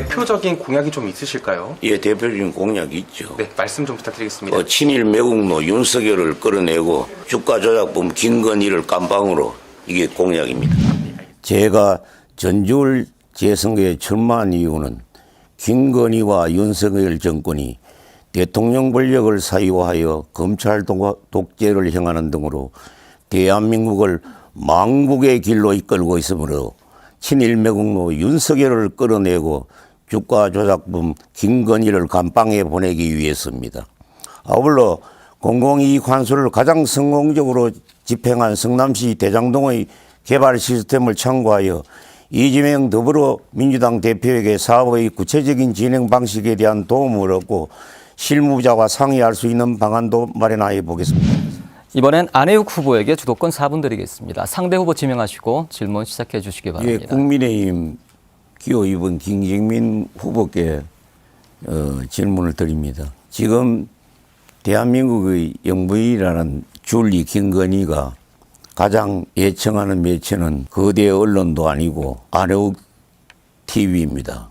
대표적인 공약이 좀 있으실까요? 예, 대표적인 공약이 있죠. 네, 말씀 좀 부탁드리겠습니다. 친일 매국노 윤석열을 끌어내고 주가 조작범 김건희를 깜방으로 이게 공약입니다. 제가 전주울 재선거에 출마한 이유는 김건희와 윤석열 정권이 대통령 권력을 사유하여 검찰 독재를 행하는 등으로 대한민국을 망국의 길로 이끌고 있으므로 친일 매국노 윤석열을 끌어내고 주가 조작범 김건희를 감방에 보내기 위해서입니다. 아울러 공공이익 환수를 가장 성공적으로 집행한 성남시 대장동의 개발 시스템을 참고하여 이재명 더불어민주당 대표에게 사업의 구체적인 진행 방식에 대한 도움을 얻고 실무자와 상의할 수 있는 방안도 마련하여 보겠습니다. 이번엔 안혜욱 후보에게 주도권 4분 드리겠습니다. 상대 후보 지명하시고 질문 시작해 주시기 바랍니다. 예, 국민의힘 기호 2번 김경민 후보께 질문을 드립니다. 지금 대한민국의 영부인이라는 줄리 김건희가 가장 애청하는 매체는 거대 언론도 아니고 안혜욱 TV입니다.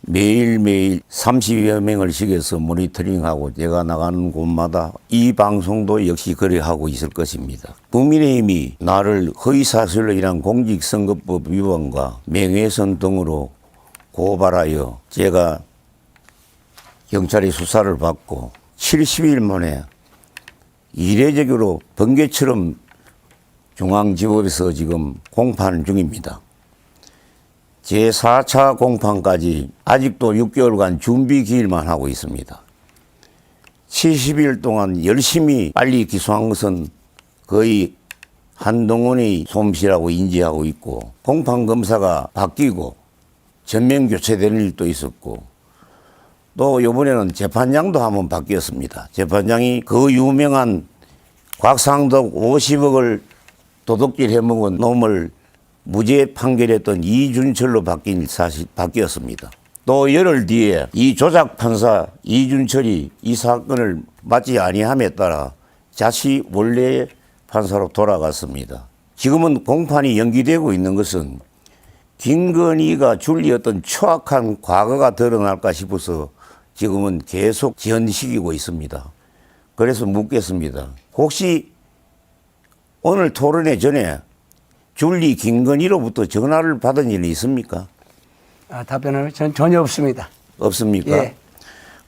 매일매일 30여 명을 시켜서 모니터링하고 제가 나가는 곳마다 이 방송도 역시 그래하고 있을 것입니다. 국민의힘이 나를 허위사실로 인한 공직선거법 위반과 명예훼손 등으로 고발하여 제가 경찰의 수사를 받고 70일 만에 이례적으로 번개처럼 중앙지법에서 지금 공판 중입니다. 제4차 공판까지 아직도 6개월간 준비 기일만 하고 있습니다. 70일 동안 열심히 빨리 기소한 것은 거의 한동훈의 솜씨라고 인지하고 있고 공판검사가 바뀌고 전면 교체되는 일도 있었고 또 이번에는 재판장도 한번 바뀌었습니다. 재판장이 그 유명한 곽상덕 50억을 도둑질 해먹은 놈을 무죄 판결했던 이준철로 바뀌었습니다. 또 열흘 뒤에 이 조작 판사 이준철이 이 사건을 맡지 아니함에 따라 다시 원래의 판사로 돌아갔습니다. 지금은 공판이 연기되고 있는 것은 김건희가 줄리었던 추악한 과거가 드러날까 싶어서 지금은 계속 지연시키고 있습니다. 그래서 묻겠습니다. 혹시 오늘 토론회 전에 줄리 김건희로부터 전화를 받은 일이 있습니까? 답변은 전혀 없습니다. 없습니까? 예.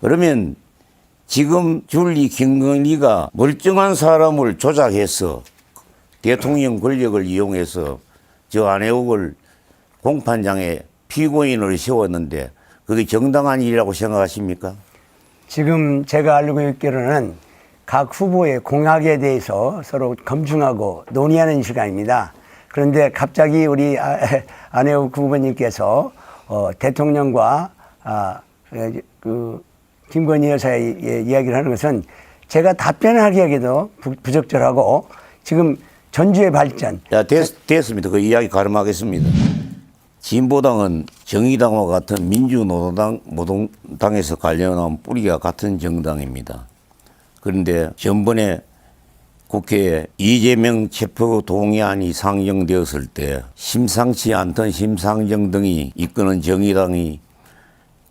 그러면 지금 줄리 김건희가 멀쩡한 사람을 조작해서 대통령 권력을 이용해서 저 안혜욱을 공판장에 피고인으로 세웠는데 그게 정당한 일이라고 생각하십니까? 지금 제가 알고 있기로는 각 후보의 공약에 대해서 서로 검증하고 논의하는 시간입니다. 그런데 갑자기 우리 안혜욱 후보님께서 대통령과 김건희 여사의 이야기를 하는 것은 제가 답변하기에도 부적절하고 지금 전주의 발전. 됐습니다. 그 이야기 가름하겠습니다. 진보당은 정의당과 같은 민주노동당에서 관련한 뿌리가 같은 정당입니다. 그런데 전번에 국회에 이재명 체포 동의안이 상정되었을 때 심상치 않던 심상정 등이 이끄는 정의당이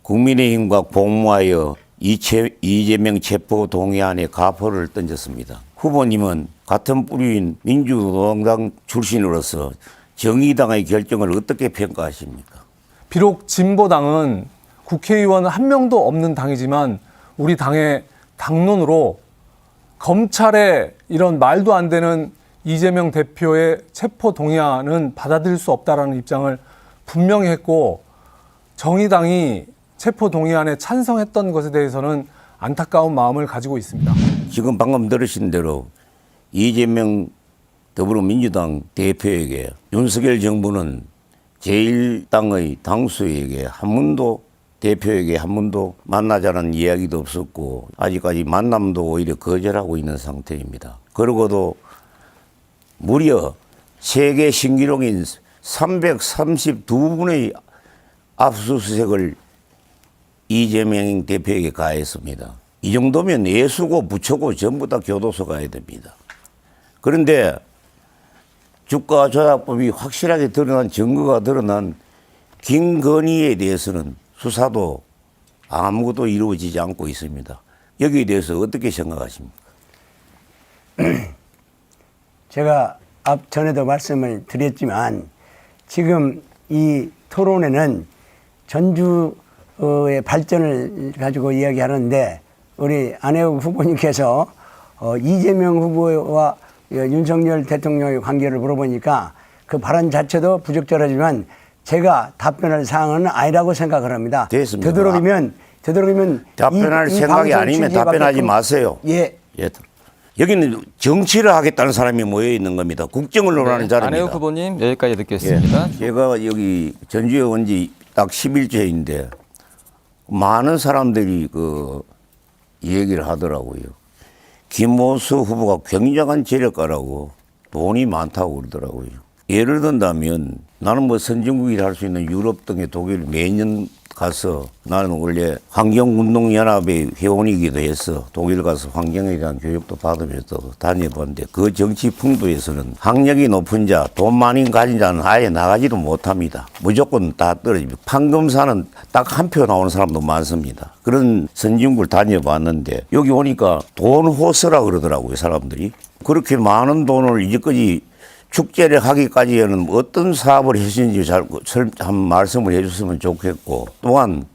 국민의힘과 공모하여 이재명 체포 동의안에 가포를 던졌습니다. 후보님은 같은 뿌리인 민주노동당 출신으로서 정의당의 결정을 어떻게 평가하십니까? 비록 진보당은 국회의원 한 명도 없는 당이지만 우리 당의 당론으로 검찰의 이런 말도 안 되는 이재명 대표의 체포 동의안은 받아들일 수 없다라는 입장을 분명히 했고 정의당이 체포 동의안에 찬성했던 것에 대해서는 안타까운 마음을 가지고 있습니다. 지금 방금 들으신 대로 이재명 더불어민주당 대표에게 윤석열 정부는 제1당의 당수에게 대표에게 한 번도 만나자는 이야기도 없었고 아직까지 만남도 오히려 거절하고 있는 상태입니다. 그러고도 무려 세계 신기록인 332분의 압수수색을 이재명 대표에게 가했습니다. 이 정도면 예수고 부처고 전부 다 교도소 가야 됩니다. 그런데 주가 조작법이 확실하게 드러난 증거가 드러난 김건희에 대해서는 수사도 아무것도 이루어지지 않고 있습니다. 여기에 대해서 어떻게 생각하십니까? 제가 앞전에도 말씀을 드렸지만 지금 이 토론회는 전주의 발전을 가지고 이야기하는데 우리 안혜욱 후보님께서 이재명 후보와 윤석열 대통령의 관계를 물어보니까 그 발언 자체도 부적절하지만 제가 답변할 사항은 아니라고 생각을 합니다. 됐습니다. 되도록이면 답변할 이 생각이 방송 아니면 취지에 답변하지 맞게끔- 마세요. 예. 예. 여기는 정치를 하겠다는 사람이 모여 있는 겁니다. 국정을 논하는 자리입니다. 안혜욱 후보님 여기까지 듣겠습니다. 예. 제가 여기 전주에 온 지 딱 10일째인데 많은 사람들이 이 얘기를 하더라고요. 김호수 후보가 굉장한 재력가라고 돈이 많다고 그러더라고요. 예를 든다면 나는 뭐 선진국이라 할 수 있는 유럽 등의 독일 매년 가서 나는 원래 환경운동연합의 회원이기도 해서 독일 가서 환경에 대한 교육도 받으면서 다녀봤는데 그 정치 풍토에서는 학력이 높은 자, 돈 많이 가진 자는 아예 나가지도 못합니다. 무조건 다 떨어집니다. 판검사는 딱 한 표 나오는 사람도 많습니다. 그런 선진국을 다녀봤는데 여기 오니까 돈 호스라 그러더라고요, 사람들이. 그렇게 많은 돈을 이제까지 축제를 하기까지에는 어떤 사업을 했는지 한 말씀을 해줬으면 좋겠고, 또한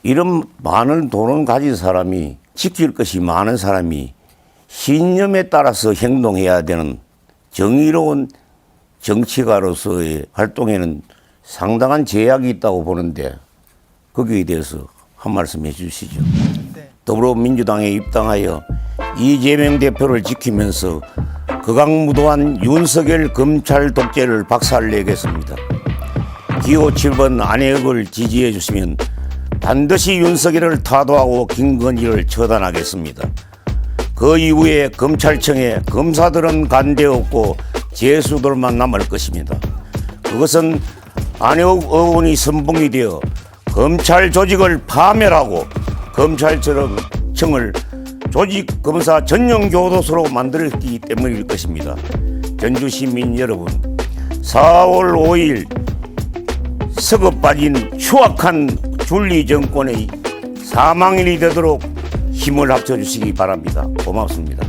이런 많은 돈을 가진 사람이 지킬 것이 많은 사람이 신념에 따라서 행동해야 되는 정의로운 정치가로서의 활동에는 상당한 제약이 있다고 보는데 거기에 대해서 한 말씀 해주시죠. 더불어민주당에 입당하여 이재명 대표를 지키면서 극악무도한 윤석열 검찰 독재를 박살내겠습니다. 기호 7번 안혜욱을 지지해 주시면 반드시 윤석열을 타도하고 김건희를 처단하겠습니다. 그 이후에 검찰청에 검사들은 간대없고 죄수들만 남을 것입니다. 그것은 안혜욱 의원이 선봉이 되어 검찰 조직을 파멸하고 검찰청을 조직 검사 전용 교도소로 만들었기 때문일 것입니다. 전주 시민 여러분, 4월 5일 썩어 빠진 추악한 줄리 정권의 사망일이 되도록 힘을 합쳐 주시기 바랍니다. 고맙습니다.